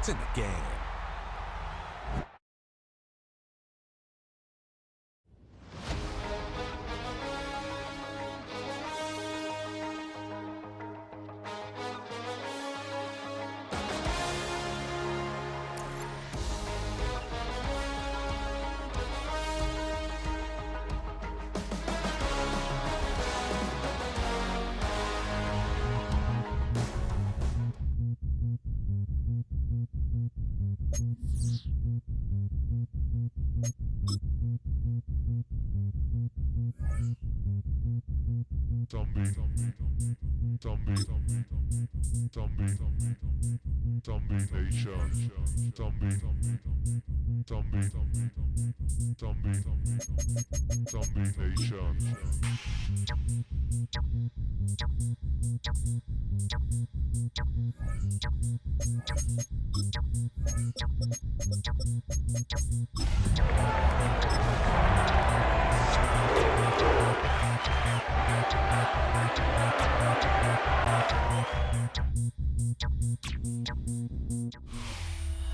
It's in the game.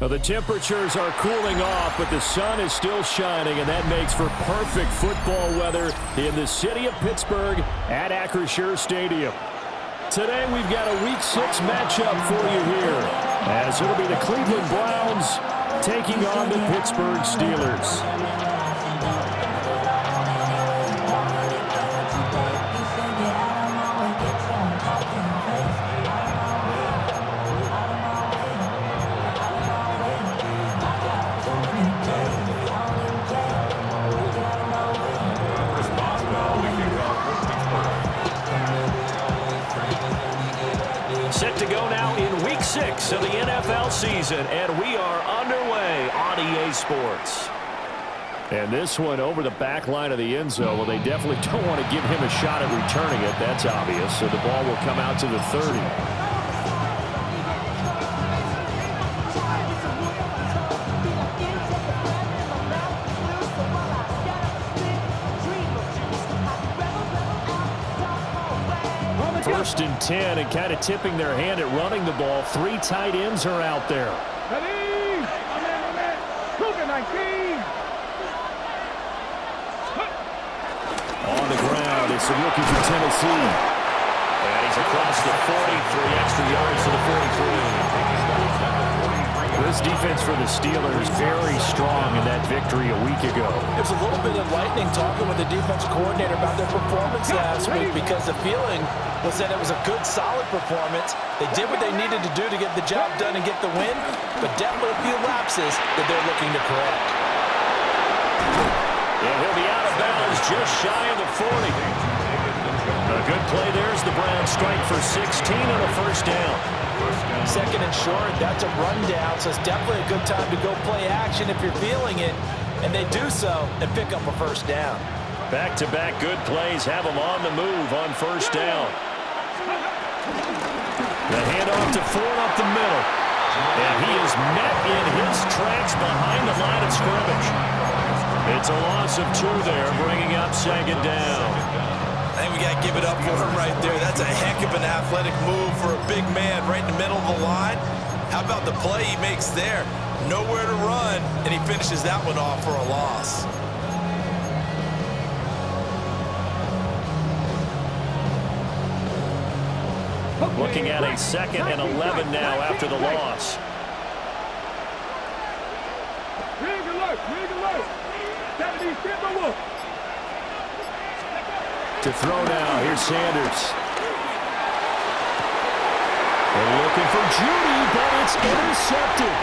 Well, the temperatures are cooling off, but the sun is still shining, and that makes for perfect football weather in the city of Pittsburgh at Acrisure Stadium. Today, we've got a Week 6 matchup for you here, as it'll be the Cleveland Browns taking on the Pittsburgh Steelers. Set to go now in Week 6 of the NFL season, and we are underway on EA Sports. And this one over the back line of the end zone. Well, they definitely don't want to give him a shot at returning it. That's obvious. So the ball will come out to the 30. First and 10, and kind of tipping their hand at running the ball. 3 tight ends are out there. Ready? Cougar 19. On the ground, it's a rookie from Tennessee. And he's across the 40, 3 extra yards to the 43. This defense for the Steelers very strong in that victory a week ago. It was a little bit enlightening talking with the defensive coordinator about their performance last week, because the feeling was that it was a good, solid performance. They did what they needed to do to get the job done and get the win, but definitely a few lapses that they're looking to correct. And he'll be out of bounds just shy of the 40. A good play there as the Browns strike for 16 and a first down. Second and short, that's a rundown, so it's definitely a good time to go play action if you're feeling it, and they do so and pick up a first down. Back-to-back good plays have them on the move on first down. The handoff to Ford up the middle. And he is met in his tracks behind the line of scrimmage. It's a loss of 2 there, bringing up second down. I think we got to give it up for him right there. That's a heck of an athletic move for a big man right in the middle of the line. How about the play he makes there? Nowhere to run, and he finishes that one off for a loss. Looking at a 2nd and 11 now after the loss. Rig alert. To throw now, here's Sanders. They're looking for Judy, but it's intercepted.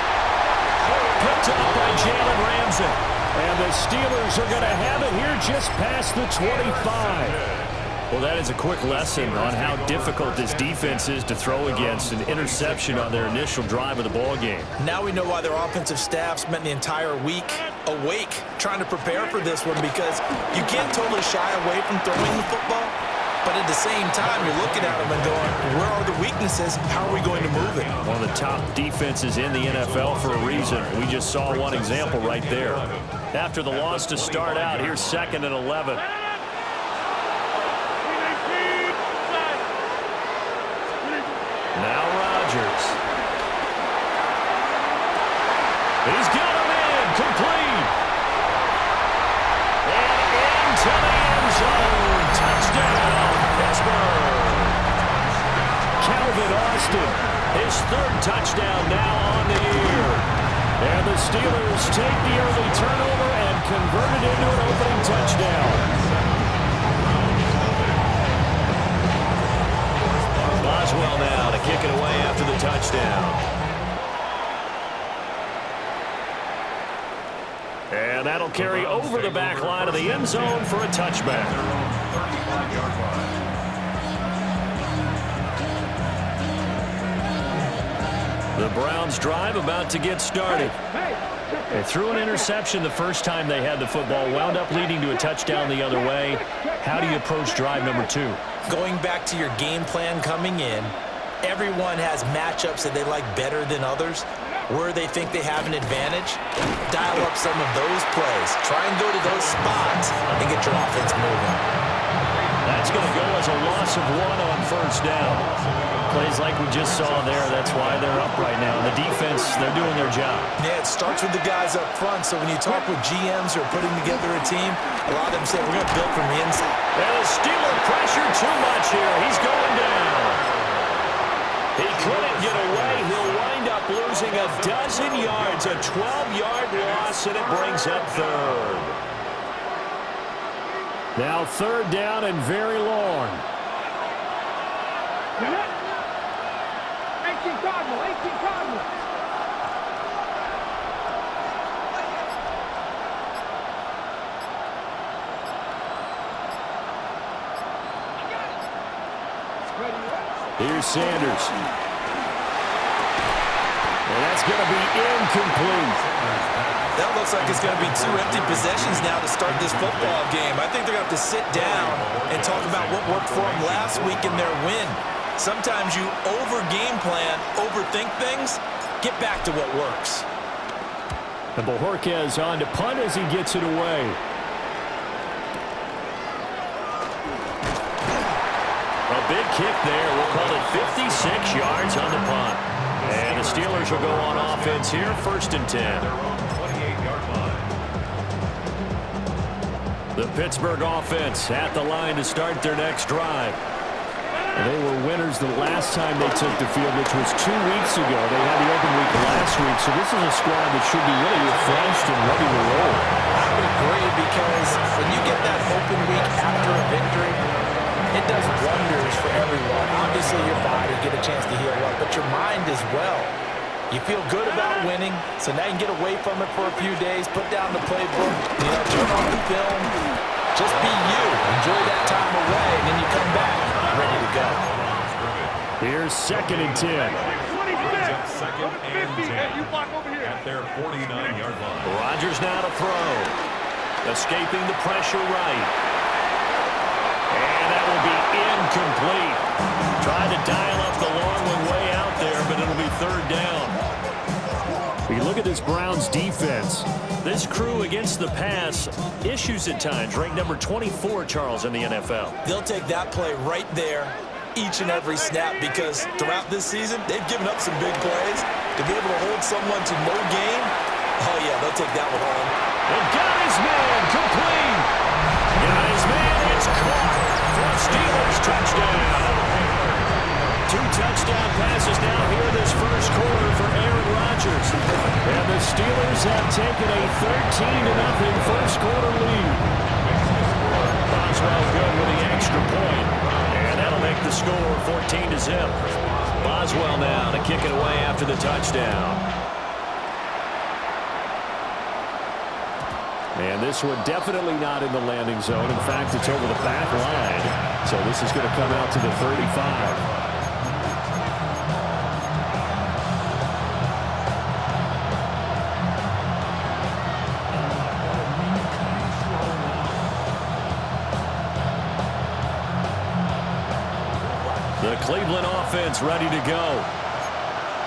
Picked up by Jalen Ramsey. And the Steelers are going to have it here just past the 25. Well, that is a quick lesson on how difficult this defense is to throw against. An interception on their initial drive of the ball game. Now we know why their offensive staff spent the entire week awake trying to prepare for this one, because you can't totally shy away from throwing the football, but at the same time you're looking at them and going, where are the weaknesses? How are we going to move it? One of the top defenses in the NFL for a reason. We just saw one example right there. After the loss to start out, here's 2nd and 11. Now Rodgers. He's got him in. Complete. And into the end zone. Touchdown, Pittsburgh. Calvin Austin, his third touchdown now on the year. And the Steelers take the early turnover and convert it into an opening touchdown. Boswell now to kick it away after the touchdown. And that'll carry over the back line of the end zone for a touchback. The Browns drive about to get started. They threw an interception the first time they had the football, wound up leading to a touchdown the other way. How do you approach drive number 2? Going back to your game plan coming in, everyone has matchups that they like better than others. Where they think they have an advantage, dial up some of those plays. Try and go to those spots and get your offense moving. That's going to go as a loss of 1 on first down. Plays like we just saw there, that's why they're up right now. The defense, they're doing their job. Yeah, it starts with the guys up front, so when you talk with GMs who are putting together a team, a lot of them say, we're going to build from the inside. And the Steeler pressure too much here. He's going down. He couldn't get away. He'll wind up losing a dozen yards, a 12-yard loss, and it brings up third. Now third down and very long. 18 Cardinal, 18 Cardinal. Here's Sanders. And that's going to be incomplete. That looks like it's going to be 2 empty possessions now to start this football game. I think they're going to have to sit down and talk about what worked for them last week in their win. Sometimes you over-game plan, overthink things. Get back to what works. And Bojorquez on to punt as he gets it away. A big kick there. We'll call it 56 yards on the punt. And the Steelers will go on offense here, 1st and 10. The Pittsburgh offense at the line to start their next drive. And they were winners the last time they took the field, which was 2 weeks ago. They had the open week last week, so this is a squad that should be really refreshed and ready to roll. I would agree, because when you get that open week after a victory, it does wonders for everyone. Obviously, your body get a chance to heal up, but your mind as well. You feel good about winning, so now you can get away from it for a few days, put down the playbook, turn on the film, just be you. Enjoy that time away, and then you come back ready to go. Here's 2nd and 10. 26. Second and 10 you block over here. at their 49-yard line. Rodgers now to throw. Escaping the pressure right. And that will be incomplete. Trying to dial up the long one way out there, but it'll be 3rd down. We look at this Browns defense. This crew against the pass, issues at times. Ranked number 24, Charles, in the NFL. They'll take that play right there each and every snap, because throughout this season, they've given up some big plays. To be able to hold someone to no gain, oh yeah, they'll take that one home. And got his man, complete. Got his man, it's caught for a Steelers touchdown. 2 touchdown passes now here this first quarter for Aaron Rodgers. And the Steelers have taken a 13-0 first quarter lead. Boswell good with the extra point. And that'll make the score 14-0. Boswell now to kick it away after the touchdown. And this one definitely not in the landing zone. In fact, it's over the back line. So this is going to come out to the 35. The Cleveland offense ready to go.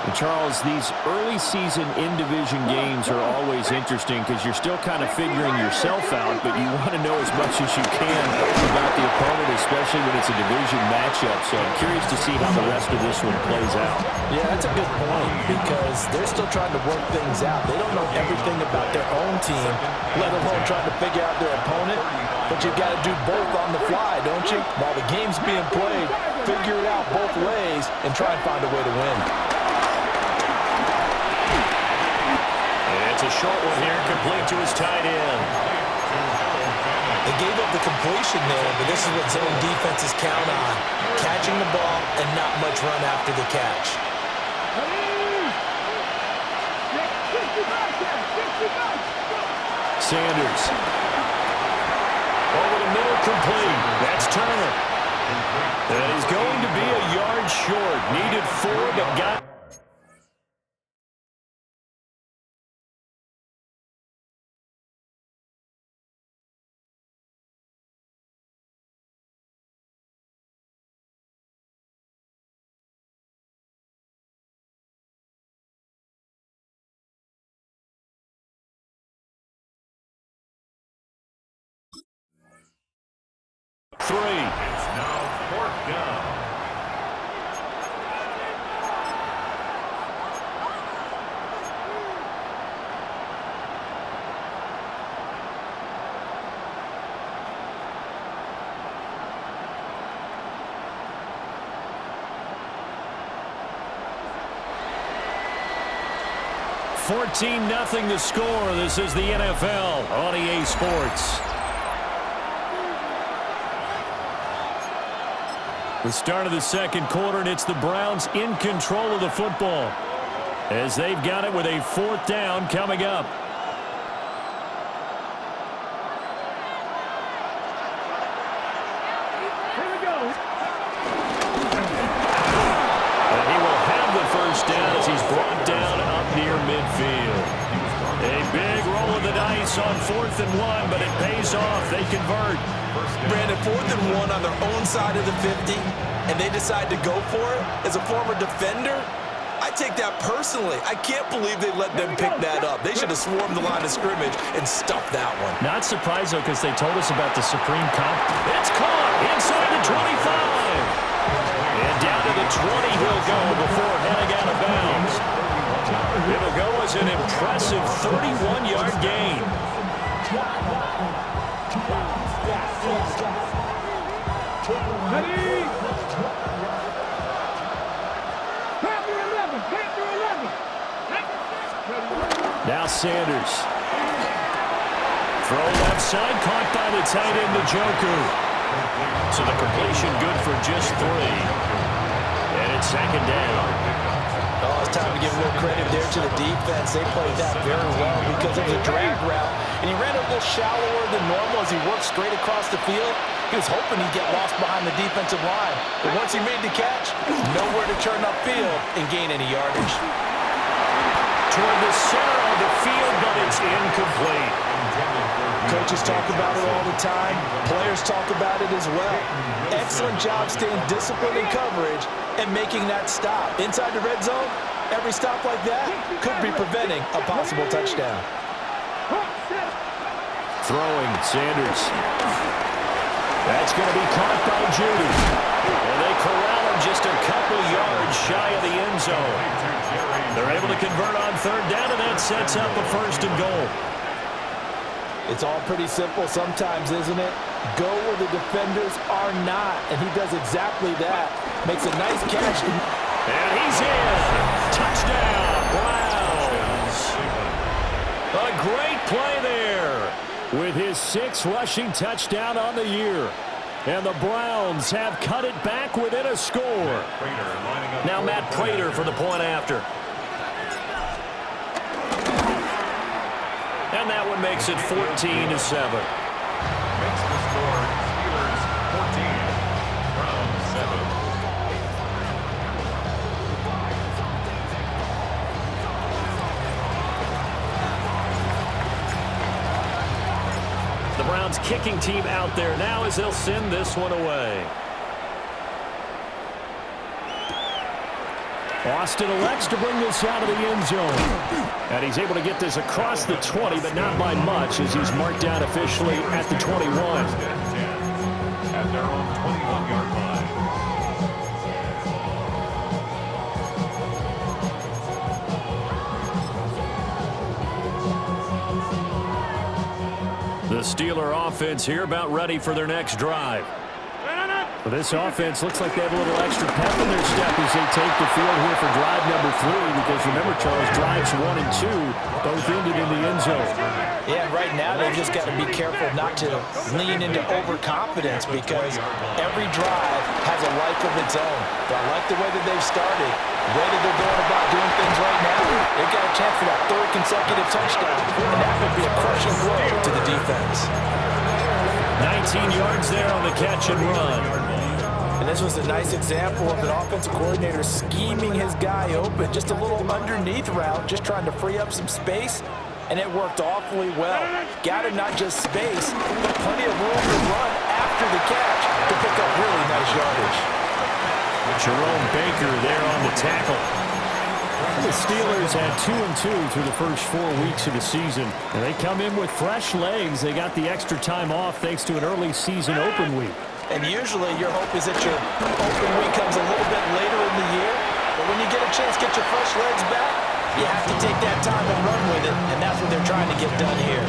And Charles, these early season in-division games are always interesting because you're still kind of figuring yourself out, but you want to know as much as you can about the opponent, especially when it's a division matchup. So I'm curious to see how the rest of this one plays out. Yeah, that's a good point because they're still trying to work things out. They don't know everything about their own team, let alone trying to figure out their opponent. But you've got to do both on the fly, don't you? While the game's being played, figure it out both ways and try and find a way to win. It's a short one here, complete to his tight end. They gave up the completion there, but this is what zone defenses count on. Catching the ball and not much run after the catch. Sanders. Over the middle, complete. That's Turner. And he's going to be a yard short. Needed 4, but got... Three. It's now 4th down. $14-0 the score. This is the NFL on EA Sports. The start of the second quarter, and it's the Browns in control of the football as they've got it with a 4th down coming up. Here we go. And he will have the first down as he's brought down up near midfield. A big roll of the dice on 4th and 1, but it pays off. They convert. Brandon, 4th and 1 on their own side of the 50, and they decide to go for it. As a former defender, I take that personally. I can't believe they let them pick that up. They should have swarmed the line of scrimmage and stuffed that one. Not surprised, though, because they told us about the supreme comp. It's caught inside the 25. And down to the 20 he'll go before heading out of bounds. It'll go as an impressive 31-yard gain. Ready? Panther 11. Panther 11. Now Sanders. Throw left side, caught by the tight end, Njoku. So the completion good for just 3. And it's 2nd down. Oh, it's time to give a little credit there to the defense. They played that very well because it was a drag route, and he ran a little shallower than normal as he worked straight across the field. He was hoping he'd get lost behind the defensive line, but once he made the catch, nowhere to turn upfield and gain any yardage. Toward the center of the field, but it's incomplete. Coaches talk about it all the time. Players talk about it as well. Excellent job staying disciplined in coverage and making that stop. Inside the red zone, every stop like that could be preventing a possible touchdown. Throwing, Sanders. That's going to be caught by Judy. And they corral him just a couple yards shy of the end zone. They're able to convert on 3rd down, and that sets up a 1st and goal. It's all pretty simple sometimes, isn't it? Go where the defenders are not, and he does exactly that. Makes a nice catch. And he's in. Touchdown, Browns. A great play there with his 6th rushing touchdown on the year. And the Browns have cut it back within a score. Now Matt Prater for the point after. And that one makes it 14-7. Makes the score Steelers 14, Browns 7. The Browns kicking team out there now as they'll send this one away. Austin elects to bring this out of the end zone. And he's able to get this across the 20, but not by much as he's marked down officially at the 21. At their own 21-yard line. The Steeler offense here about ready for their next drive. Well, this offense looks like they have a little extra pep in their step as they take the field here for drive number 3, because remember, Charles, drives 1 and 2 both ended in the end zone. Yeah, right now they've just got to be careful not to lean into overconfidence, because every drive has a life of its own. But I like the way that they've started, the way that they're going about doing things right now. They've got a chance for that 3rd consecutive touchdown, and that would be a crushing blow to the defense. 19 yards there on the catch and run. And this was a nice example of an offensive coordinator scheming his guy open. Just a little underneath route, just trying to free up some space, and it worked awfully well. Got him not just space, but plenty of room to run after the catch to pick up really nice yardage. Jerome Baker there on the tackle. The Steelers had 2 and 2 through the first 4 weeks of the season, and they come in with fresh legs. They got the extra time off thanks to an early season open week. And usually your hope is that your open week comes a little bit later in the year, but when you get a chance to get your fresh legs back, you have to take that time and run with it, and that's what they're trying to get done here.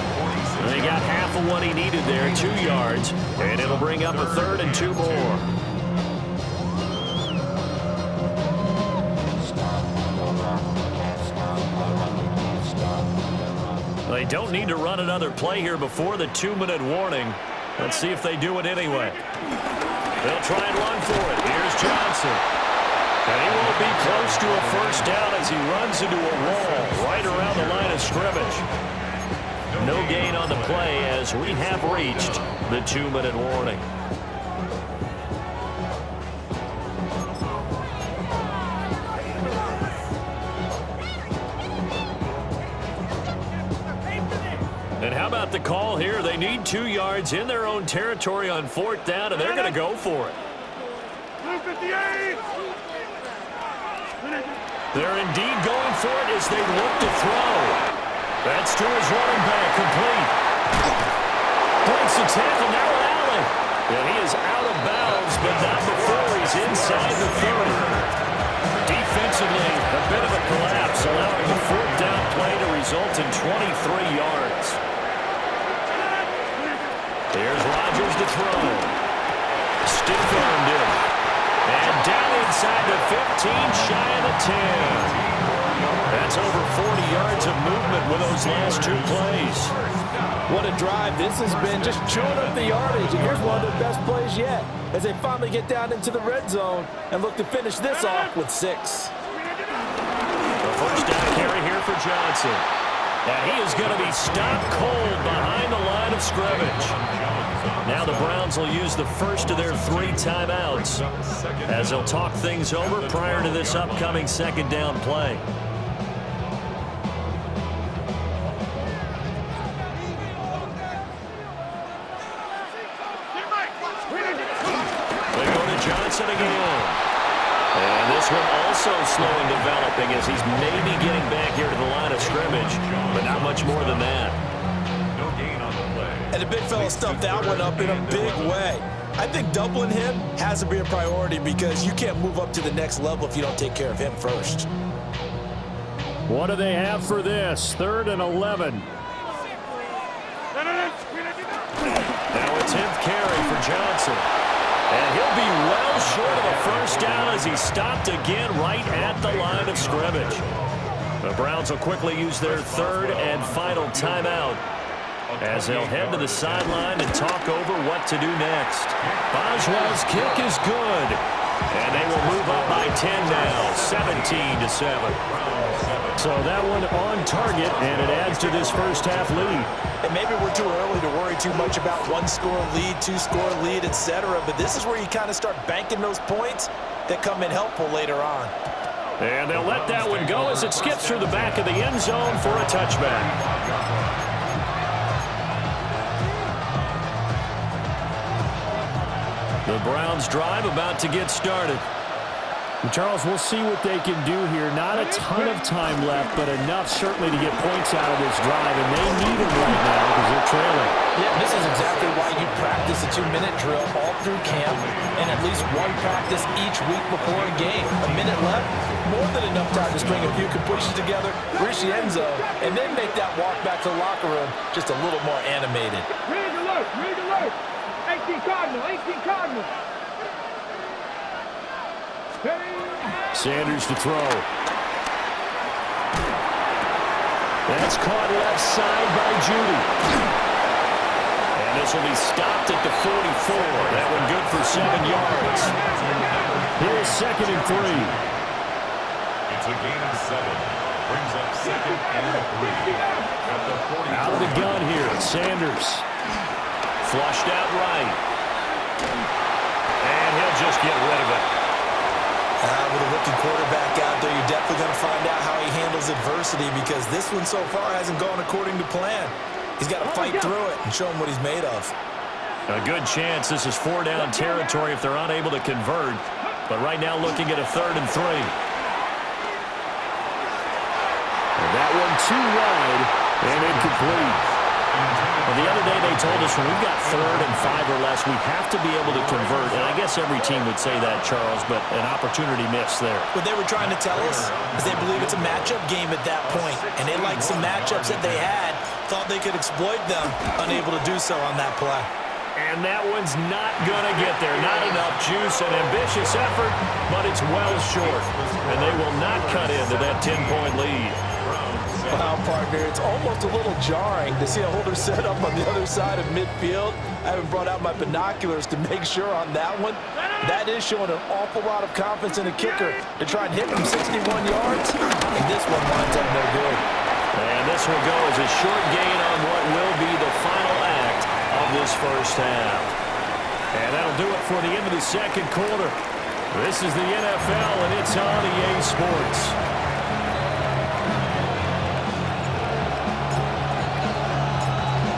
They got half of what he needed there, 2 yards, and it'll bring up a 3rd and 2 more. They don't need to run another play here before the 2-minute warning. Let's see if they do it anyway. They'll try and run for it. Here's Johnson. And he won't be close to a first down as he runs into a wall right around the line of scrimmage. No gain on the play as we have reached the 2-minute warning. And how about the call here? They need 2 yards in their own territory on 4th down, and they're going to go for it. They're indeed going for it as they look to throw. That's to his running back, complete. Breaks the tackle, now an alley. And he is out of bounds, but not before he's inside the 30. Defensively, a bit of a collapse, allowing the 4th down play to result in 23 yards. Here's Rodgers to throw. Stiff-armed him. And down inside the 15, shy of the 10. That's over 40 yards of movement with those last 2 plays. What a drive this has been, just chewing up the yardage. And here's one of their best plays yet as they finally get down into the red zone and look to finish this off with 6. The first down carry here for Johnson. And he is going to be stopped cold behind the line of scrimmage. Now the Browns will use the first of their 3 timeouts as they'll talk things over prior to this upcoming 2nd down play. They go to Johnson again. And this one also slow in developing as he's maybe getting back here to the line of scrimmage, but not much more than that. No gain on the play. And the big fella stuffed that one up in a big way. I think doubling him has to be a priority because you can't move up to the next level if you don't take care of him first. What do they have for this? 3rd and 11. Now a 10th carry for Johnson. And he'll be well short of a first down as he's stopped again right at the line of scrimmage. The Browns will quickly use their 3rd and final timeout as they'll head to the sideline and talk over what to do next. Boswell's kick is good. And they will move up by 10 now, 17-7. So that one on target, and it adds to this first half lead. And maybe we're too early to worry too much about 1-score lead, 2-score lead, etc. But this is where you kind of start banking those points that come in helpful later on. And they'll let that one go as it skips through the back of the end zone for a touchback. The Browns drive about to get started. Charles, we'll see what they can do here. Not a ton of time left, but enough certainly to get points out of this drive, and they need them right now because they're trailing. Yeah, this is exactly why you practice a 2-minute drill all through camp and at least one practice each week before a game. A minute left, more than enough time to string a few completions together, reach the end zone, and then make that walk back to the locker room just a little more animated. Read alert, read alert. 18 Cardinal, 18 Cardinal. Sanders to throw. That's caught left side by Judy. And this will be stopped at the 44. That one good for 7 yards. Here's 2nd and 3. It's a gain of 7. Brings up 2nd and 3. At the 43. Out of the gun here, Sanders. Flushed out right. And he'll just get rid of it. With a rookie quarterback out there, you're definitely going to find out how he handles adversity because this one so far hasn't gone according to plan. He's got to fight through it and show him what he's made of. A good chance this is 4-down territory if they're unable to convert. But right now looking at a 3rd and 3. And that one too wide and incomplete. Well, the other day they told us when we've got 3rd and 5 or less, we have to be able to convert. And I guess every team would say that, Charles, but an opportunity missed there. What they were trying to tell us is they believe it's a matchup game at that point, and they liked some matchups that they had, thought they could exploit them, unable to do so on that play. And that one's not going to get there. Not enough juice, an ambitious effort, but it's well short. And they will not cut into that 10-point lead. Wow, partner, it's almost a little jarring to see a holder set up on the other side of midfield. I haven't brought out my binoculars to make sure on that one. That is showing an awful lot of confidence in the kicker to try and hit from 61 yards. And this one winds up no good. And this will go as a short gain on what will be the final act of this first half. And that'll do it for the end of the 2nd quarter. This is the NFL, and it's on EA Sports.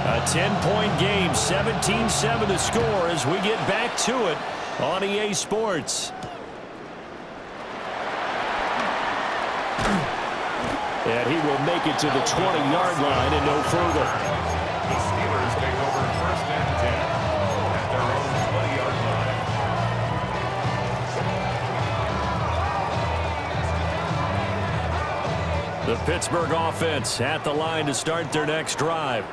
A 10-point game, 17-7 to score as we get back to it on EA Sports. And he will make it to the 20-yard line and no further. The Steelers take over 1st and 10 at their own 20-yard line. The Pittsburgh offense at the line to start their next drive.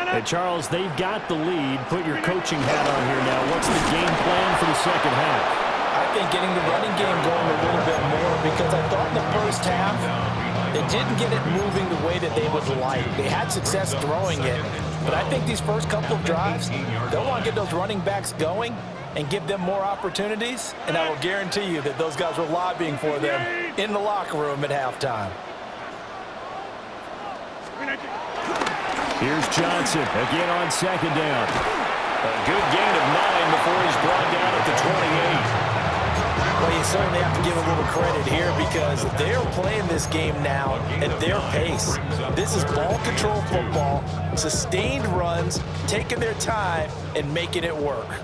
And Charles, they've got the lead. Put your coaching hat on here now. What's the game plan for the 2nd half? I think getting the running game going a little bit more because I thought in the first half they didn't get it moving the way that they would like. They had success throwing it, but I think these first couple of drives, they'll want to get those running backs going and give them more opportunities, and I will guarantee you that those guys were lobbying for them in the locker room at halftime. Here's Johnson again on 2nd down. A good gain of 9 before he's brought down at the 28. Well, you certainly have to give a little credit here because they're playing this game now at their pace. This is ball control football, sustained runs, taking their time and making it work.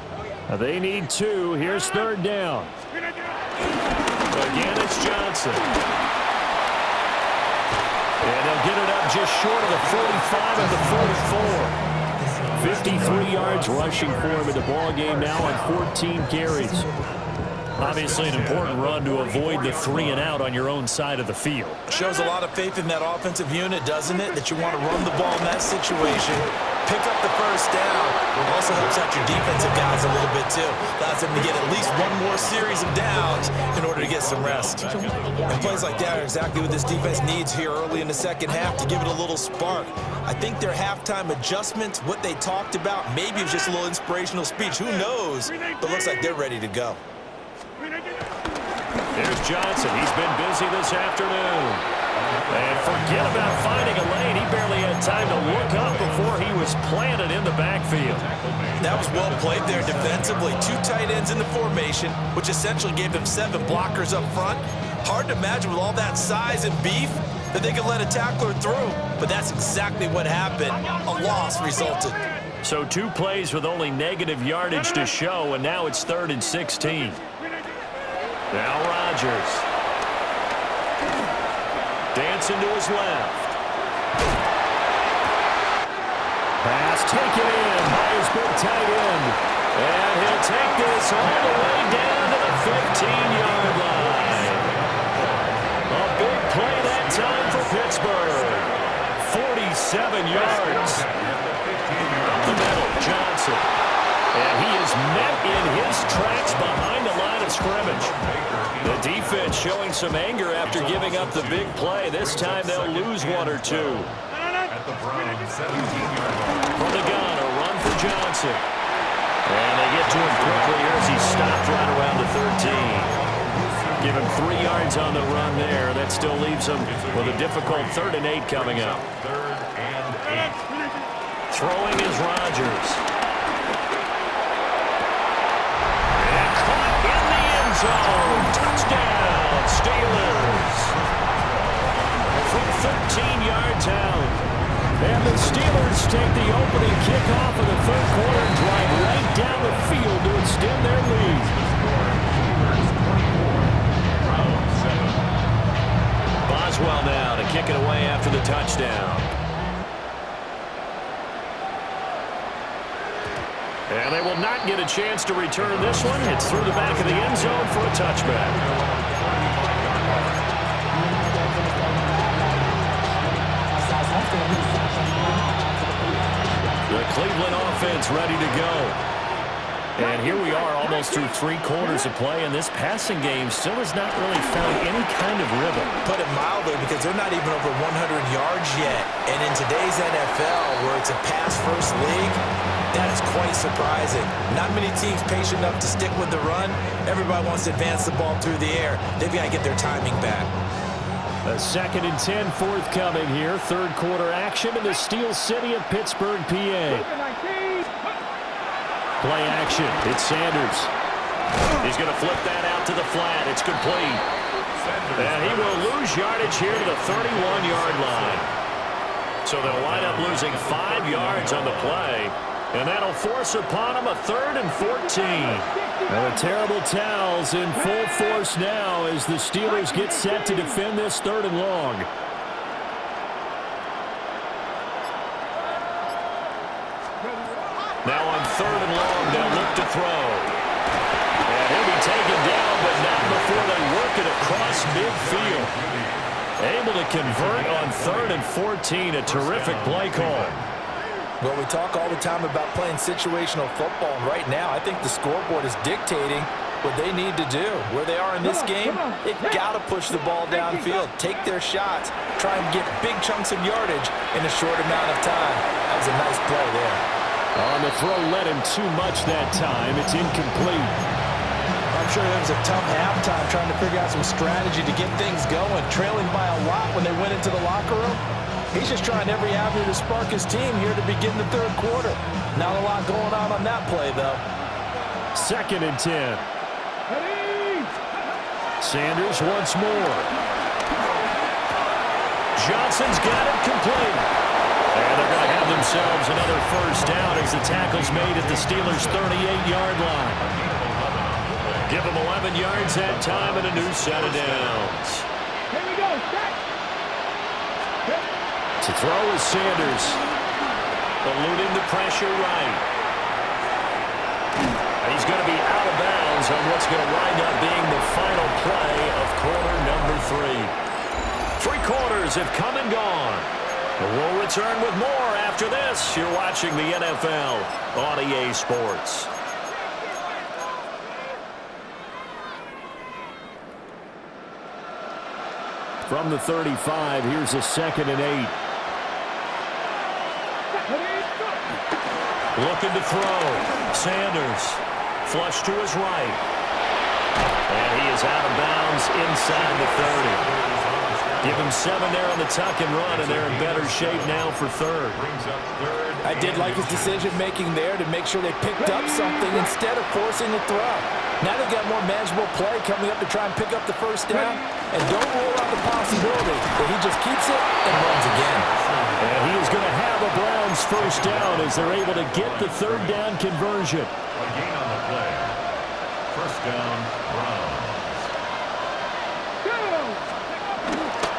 They need 2. Here's 3rd down. Again, it's Johnson. And they'll get it up just short of the 45 and the 44. 53 yards rushing for him in the ball game now on 14 carries. Obviously an important run to avoid the 3 and out on your own side of the field. Shows a lot of faith in that offensive unit, doesn't it? That you want to run the ball in that situation, pick up the first down. It also helps out your defensive guys a little bit too. Allows them to get at least one more series of downs in order to get some rest. And plays like that are exactly what this defense needs here early in the 2nd half to give it a little spark. I think their halftime adjustments, what they talked about, maybe it was just a little inspirational speech. Who knows? But it looks like they're ready to go. There's Johnson. He's been busy this afternoon. And forget about finding a lane. He barely had time to look up before he was planted in the backfield. That was well played there defensively. 2 tight ends in the formation, which essentially gave them 7 blockers up front. Hard to imagine with all that size and beef that they could let a tackler through. But that's exactly what happened. A loss resulted. So 2 plays with only negative yardage to show, and now it's 3rd and 16. Now Rodgers. Dancing to his left. Pass taken in by his big tight end. And he'll take this all the way down to the 15-yard line. A big play that time for Pittsburgh. 47 yards. Up the middle, Johnson. And he is met in his tracks behind the line of scrimmage. The defense showing some anger after giving up the big play. This time they'll lose one or two. At the Browns 17-yard line. From the gun, a run for Johnson. And they get to him quickly here as he stopped right around the 13. Give him 3 yards on the run there. That still leaves him with a difficult 3rd and 8 coming up. 3rd and 8. Throwing is Rodgers. And caught in the end zone. Touchdown, Steelers. From 13 yards out. And the Steelers take the opening kickoff of the 3rd quarter and drive right down the field to extend their lead. Boswell now to kick it away after the touchdown. And they will not get a chance to return this one. It's through the back of the end zone for a touchback. The Cleveland offense ready to go. And here we are almost through 3 quarters of play, and this passing game still has not really found any kind of rhythm. Put it mildly, because they're not even over 100 yards yet. And in today's NFL, where it's a pass-first league, that is quite surprising. Not many teams patient enough to stick with the run. Everybody wants to advance the ball through the air. They've got to get their timing back. A 2nd and 10 forthcoming here. 3rd quarter action in the Steel City of Pittsburgh, PA. Play action. It's Sanders. He's going to flip that out to the flat. It's complete. And he will lose yardage here to the 31-yard line. So they'll wind up losing 5 yards on the play. And that'll force upon him a 3rd and 14. Well, the terrible towels in full force now as the Steelers get set to defend this 3rd and long. Now on 3rd and long, they'll look to throw. And he'll be taken down, but not before they work it across midfield. Able to convert on 3rd and 14, a terrific play call. Well, we talk all the time about playing situational football, and right now I think the scoreboard is dictating what they need to do. Where they are in this game, they've got to push the ball downfield, take their shots, try and get big chunks of yardage in a short amount of time. That was a nice play there. On the throw, led him too much that time. It's incomplete. I'm sure it was a tough halftime trying to figure out some strategy to get things going, trailing by a lot when they went into the locker room. He's just trying every avenue to spark his team here to begin the 3rd quarter. Not a lot going on that play, though. 2nd and 10. Sanders once more. Johnson's got it complete. And they're going to have themselves another 1st down as the tackle's made at the Steelers' 38-yard line. Give them 11 yards that time and a new set of downs. Here we go, set. To throw is Sanders. Eluding the pressure right. He's going to be out of bounds on what's going to wind up being the final play of quarter number 3. 3 quarters have come and gone. We'll return with more after this. You're watching the NFL on EA Sports. From the 35, here's a 2nd and 8. Looking to throw. Sanders. Flush to his right. And he is out of bounds inside the 30. Give him 7 there on the tuck and run, and they're in better shape now for 3rd. I did like his decision-making there to make sure they picked up something instead of forcing a throw. Now they've got more manageable play coming up to try and pick up the 1st down. And don't rule out the possibility that he just keeps it and runs again. And he is going to have a Browns 1st down as they're able to get the 3rd down conversion. A gain on the play. 1st down, Browns.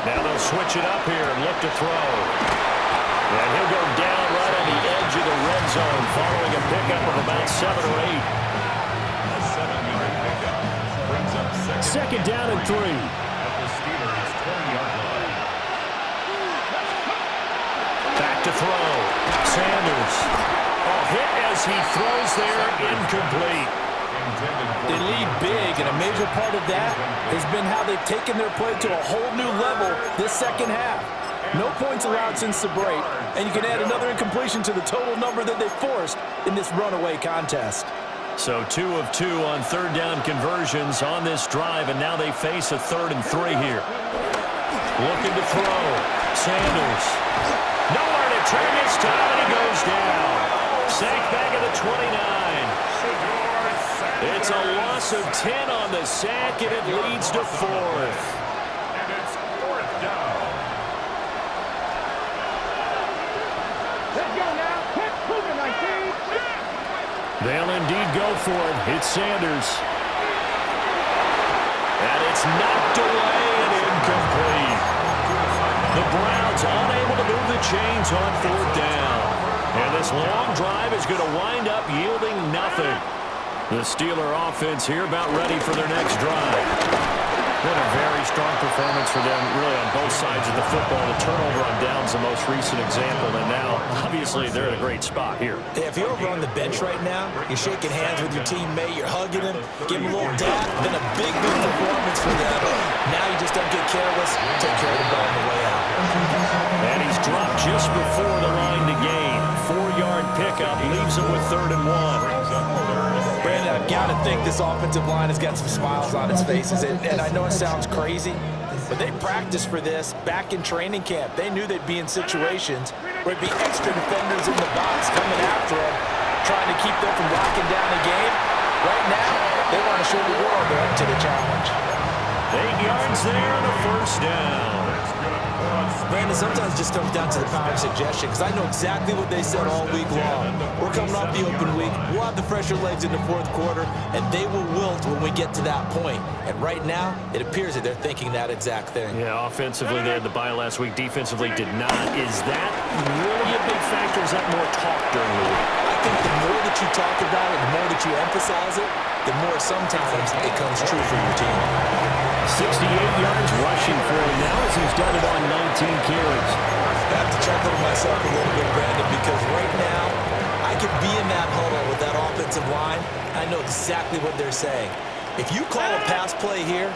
Now they'll switch it up here and look to throw. And he'll go down right on the edge of the red zone following a pickup of about 7 or 8. A 7-yard pickup brings up Second down and 3. at the Steelers' 20-yard line. Back to throw. Sanders. A hit as he throws there, incomplete. They lead big, and a major part of that has been how they've taken their play to a whole new level this second half. No points allowed since the break, and you can add another incompletion to the total number that they forced in this runaway contest. So 2 of 2 on third down conversions on this drive, and now they face a 3rd and 3 here. Looking to throw. Sanders. Nowhere to turn this time, and he goes down. Sacked back at the 29. It's a loss of 10 on the sack, and it leads to 4th. And it's 4th down. Let's go now. Quick, moving, 19. They'll indeed go for it. It's Sanders. And it's knocked away and incomplete. The Browns unable to move the chains on 4th down. And this long drive is going to wind up yielding nothing. The Steeler offense here about ready for their next drive. Been a very strong performance for them, really, on both sides of the football. The turnover on downs the most recent example, and now, obviously, they're in a great spot here. Yeah, if you're over on the bench right now, you're shaking hands with your teammate, you're hugging him, give him a little dap. Been a big performance for them. Now you just don't get careless. Take care of the ball on the way out. And he's dropped just before the line to gain. 4-yard pickup leaves him with 3rd and 1. Brandon, I've got to think this offensive line has got some smiles on its faces. And I know it sounds crazy, but they practiced for this back in training camp. They knew they'd be in situations where it'd be extra defenders in the box coming after them, trying to keep them from locking down a game. Right now, they want to show the world they're up to the challenge. 8 yards there and a 1st down. Brandon, sometimes it just comes down to the power of suggestion, because I know exactly what they said all week long. We're coming off the open week. We'll have the fresher legs in the 4th quarter, and they will wilt when we get to that point. And right now, it appears that they're thinking that exact thing. Yeah, offensively, they had the bye last week. Defensively, did not. Is that really a big factor? Is that more talk during the week? I think the more that you talk about it, the more that you emphasize it, the more sometimes it comes true for your team. 68 yards rushing for him now as he's done it on 19 carries. I have to chuckle to myself a little bit, Brandon, because right now I could be in that huddle with that offensive line. I know exactly what they're saying. If you call a pass play here,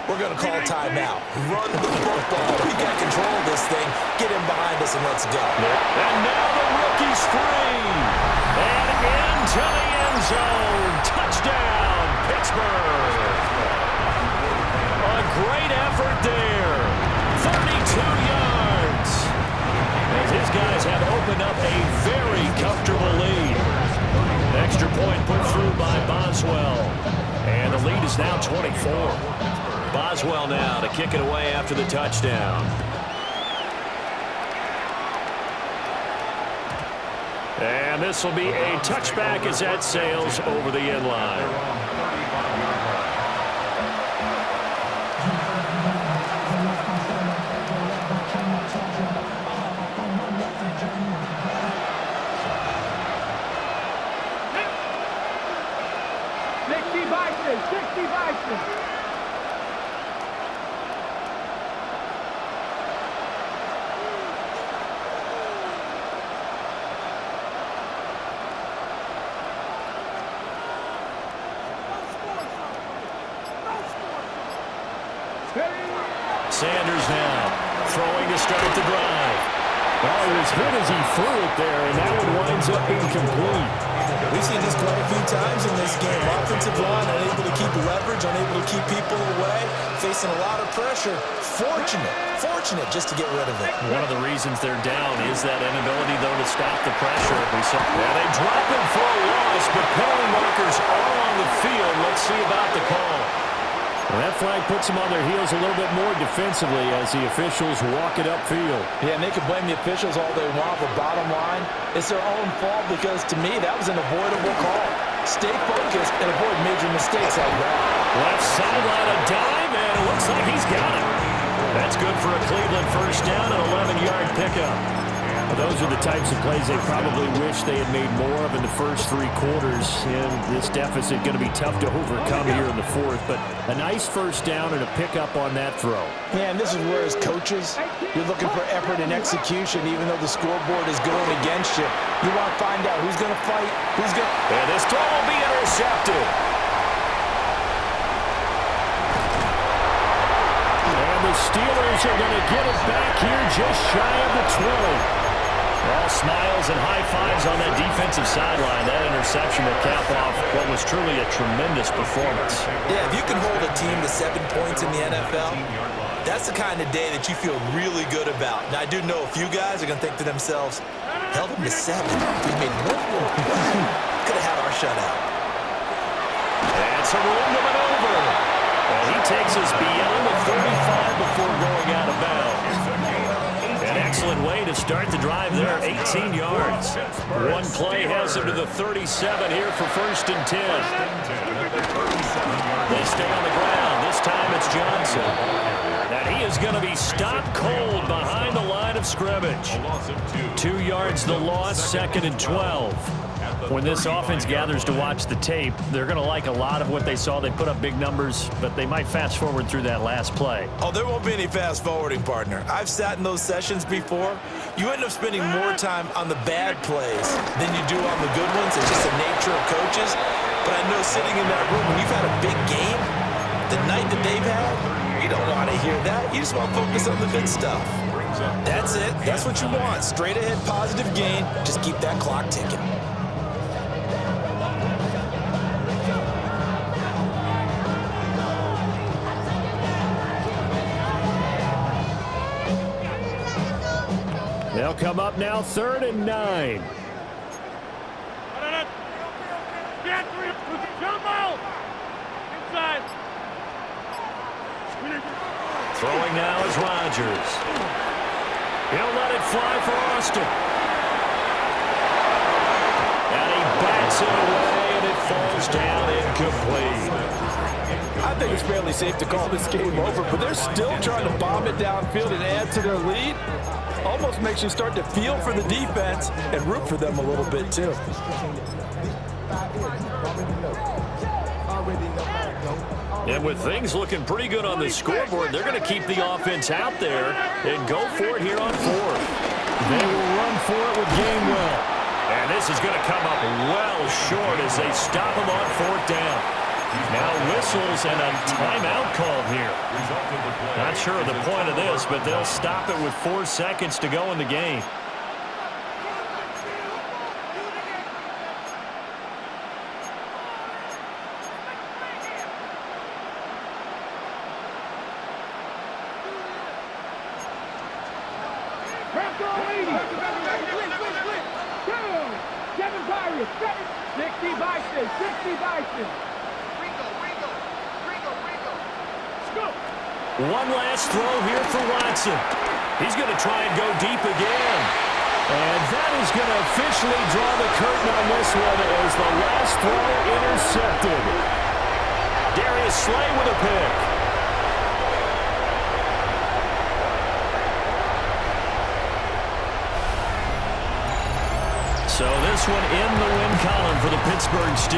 we're going to call a timeout. Run the football. We got control of this thing. Get him behind us and let's go. And now the rookie's free. And into the end zone. Touchdown, Pittsburgh. A great effort there. 32 yards. As his guys have opened up a very comfortable lead. Extra point put through by Boswell. And the lead is now 24. Boswell now to kick it away after the touchdown. And this will be a touchback as that sails over the end line. Sanders now throwing to start the drive. Oh, he was hit as he threw it there, and that one winds up incomplete. We've seen this quite a few times in this game. Offensive line unable to keep leverage, unable to keep people away, facing a lot of pressure. Fortunate just to get rid of it. One of the reasons they're down is that inability, though, to stop the pressure. We saw, they drop him for a loss, but penalty markers are on the field. Let's see about the call. Well, that flag puts them on their heels a little bit more defensively as the officials walk it upfield. Yeah, and they can blame the officials all they want, but bottom line, it's their own fault because, to me, that was an avoidable call. Stay focused and avoid major mistakes like that. Left sideline, a dive, and it looks like he's got it. That's good for a Cleveland first down and 11-yard pickup. Those are the types of plays they probably wish they had made more of in the first 3 quarters. And this deficit going to be tough to overcome here in the fourth. But a nice first down and a pickup on that throw. Man, this is where as coaches, you're looking for effort and execution, even though the scoreboard is going against you. You want to find out who's going to fight, who's going to... And this throw will be intercepted. And the Steelers are going to get it back here just shy of the 20. All smiles and high fives on that defensive sideline. That interception will cap off what was truly a tremendous performance. Yeah, if you can hold a team to 7 points in the NFL, that's the kind of day that you feel really good about. Now, I do know a few guys are going to think to themselves, held them to 7. If we made 1 more, could have had our shutout. That's a room to maneuver. And he takes us beyond the 35 before going out of bounds. An excellent way to start the drive there, 18 yards. One play has him to the 37 here for first and 10. They stay on the ground. This time it's Johnson. And he is going to be stopped cold behind the line of scrimmage. 2 yards the loss, 2nd and 12. When this offense gathers to watch the tape, they're going to like a lot of what they saw. They put up big numbers, but they might fast forward through that last play. Oh, there won't be any fast forwarding, partner. I've sat in those sessions before. You end up spending more time on the bad plays than you do on the good ones. It's just the nature of coaches. But I know sitting in that room, when you've had a big game, the night that they've had, you don't want to hear that. You just want to focus on the good stuff. That's it. That's what you want. Straight ahead, positive gain. Just keep that clock ticking. They'll come up now, 3rd and 9. Throwing now is Rodgers. He'll let it fly for Austin. And he bats it away, and it falls down incomplete. I think it's fairly safe to call this game over, but they're still trying to bomb it downfield and add to their lead. Almost makes you start to feel for the defense and root for them a little bit, too. And with things looking pretty good on the scoreboard, they're going to keep the offense out there and go for it here on 4th. They will run for it with Gainwell. And this is going to come up well short as they stop him on 4th down. Now whistles and a timeout called here. Not sure of the point of this, but they'll stop it with 4 seconds to go in the game. Seven Pirates, 60 Bison, 60 Bison. One last throw here for Watson. He's going to try and go deep again. And that is going to officially draw the curtain on this one as the last throw intercepted. Darius Slay with a pick. So this one in the win column for the Pittsburgh Steelers.